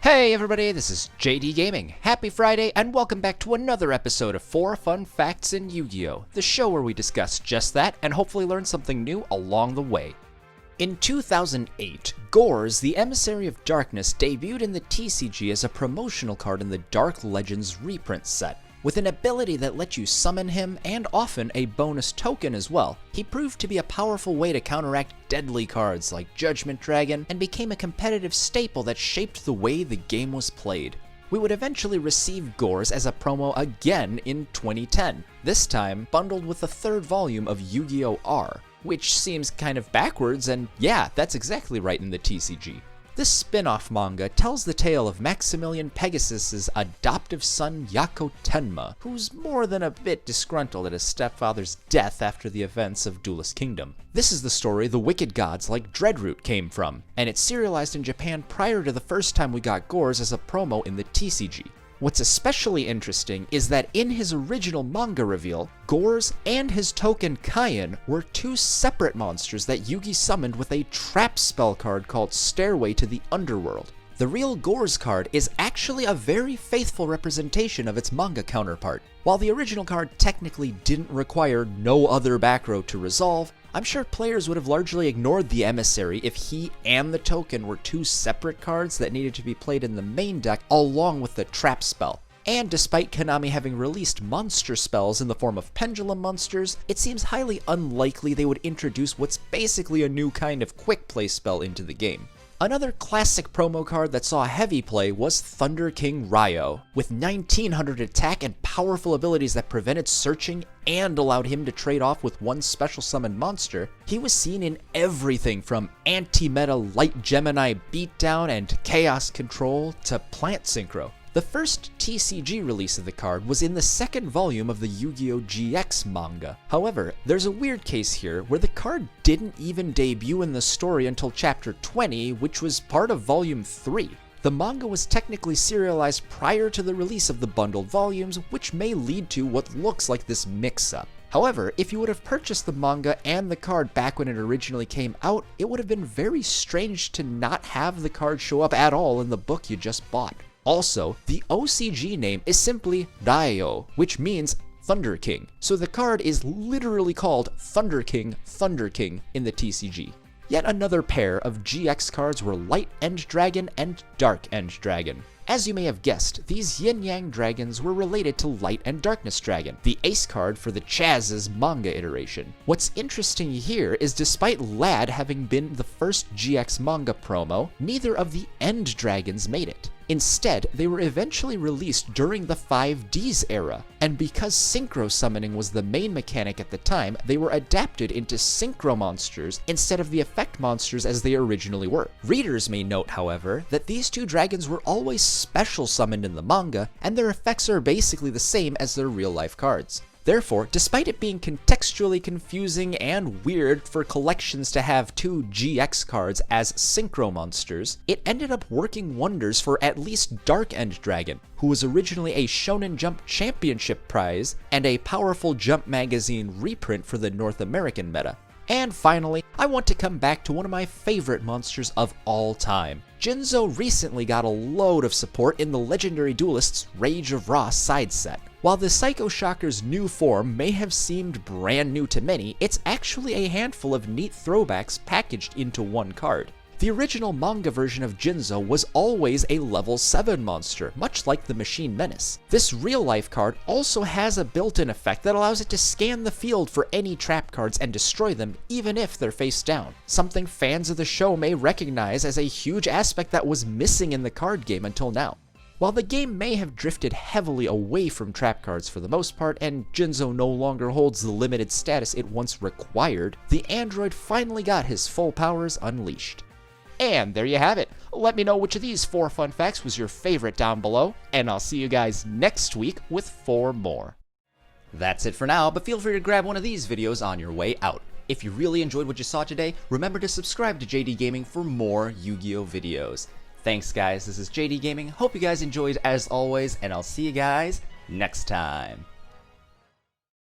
Hey everybody, this is JD Gaming. Happy Friday, and welcome back to another episode of 4 Fun Facts in Yu-Gi-Oh! The show where we discuss just that, and hopefully learn something new along the way. In 2008, Gorz, the Emissary of Darkness, debuted in the TCG as a promotional card in the Dark Legends reprint set. With an ability that lets you summon him, and often a bonus token as well, he proved to be a powerful way to counteract deadly cards like Judgment Dragon, and became a competitive staple that shaped the way the game was played. We would eventually receive Gorz as a promo again in 2010, this time bundled with the third volume of Yu-Gi-Oh! R, which seems kind of backwards, and yeah, that's exactly right in the TCG. This spin-off manga tells the tale of Maximilian Pegasus's adoptive son 𝕿𝖆𝖇𝖑𝖊, who's more than a bit disgruntled at his stepfather's death after the events of Duelist Kingdom. This is the story the wicked gods like Dreadroot came from, and it's serialized in Japan prior to the first time we got Gorz as a promo in the TCG. What's especially interesting is that in his original manga reveal, Gorz and his token Kaian were two separate monsters that Yugi summoned with a trap spell card called Stairway to the Underworld. The real Gorz card is actually a very faithful representation of its manga counterpart. While the original card technically didn't require no other back row to resolve, I'm sure players would have largely ignored the Emissary if he and the token were two separate cards that needed to be played in the main deck along with the trap spell. And despite Konami having released monster spells in the form of Pendulum monsters, it seems highly unlikely they would introduce what's basically a new kind of quick play spell into the game. Another classic promo card that saw heavy play was Thunder King Rai-Oh. With 1900 attack and powerful abilities that prevented searching and allowed him to trade off with one special summoned monster, he was seen in everything from anti-meta 𝕿𝖆𝖊𝖙𝖊𝖓𝖙𝖘 beatdown and chaos control to plant synchro. The first TCG release of the card was in the second volume of the Yu-Gi-Oh! GX manga. However, there's a weird case here where the card didn't even debut in the story until chapter 20, which was part of volume 3. The manga was technically serialized prior to the release of the bundled volumes, which may lead to what looks like this mix-up. However, if you would have purchased the manga and the card back when it originally came out, it would have been very strange to not have the card show up at all in the book you just bought. Also, the OCG name is simply Rai-Oh, which means Thunder King, so the card is literally called Thunder King in the TCG. Yet another pair of GX cards were Light End Dragon and Dark End Dragon. As you may have guessed, these yin-yang dragons were related to Light and Darkness Dragon, the ace card for the Chazz's manga iteration. What's interesting here is despite Lad having been the first GX manga promo, neither of the End Dragons made it. Instead, they were eventually released during the 5Ds era, and because synchro summoning was the main mechanic at the time, they were adapted into synchro monsters instead of the effect monsters as they originally were. Readers may note, however, that these two dragons were always special summoned in the manga, and their effects are basically the same as their real-life cards. Therefore, despite it being contextually confusing and weird for collections to have two GX cards as synchro monsters, it ended up working wonders for at least Dark End Dragon, who was originally a Shonen Jump Championship prize and a powerful Jump magazine reprint for the North American meta. And finally, I want to come back to one of my favorite monsters of all time. Jinzo recently got a load of support in the legendary duelist's Rage of Ra side set. While the Psycho Shocker's new form may have seemed brand new to many, it's actually a handful of neat throwbacks packaged into one card. The original manga version of Jinzo was always a level 7 monster, much like the Machine Menace. This real-life card also has a built-in effect that allows it to scan the field for any trap cards and destroy them, even if they're face down, something fans of the show may recognize as a huge aspect that was missing in the card game until now. While the game may have drifted heavily away from trap cards for the most part, and Jinzo no longer holds the limited status it once required, the android finally got his full powers unleashed. And there you have it. Let me know which of these 4 fun facts was your favorite down below, and I'll see you guys next week with 4 more. That's it for now, but feel free to grab one of these videos on your way out. If you really enjoyed what you saw today, remember to subscribe to JD Gaming for more Yu-Gi-Oh! Videos. Thanks guys, this is JD Gaming, hope you guys enjoyed as always, and I'll see you guys next time.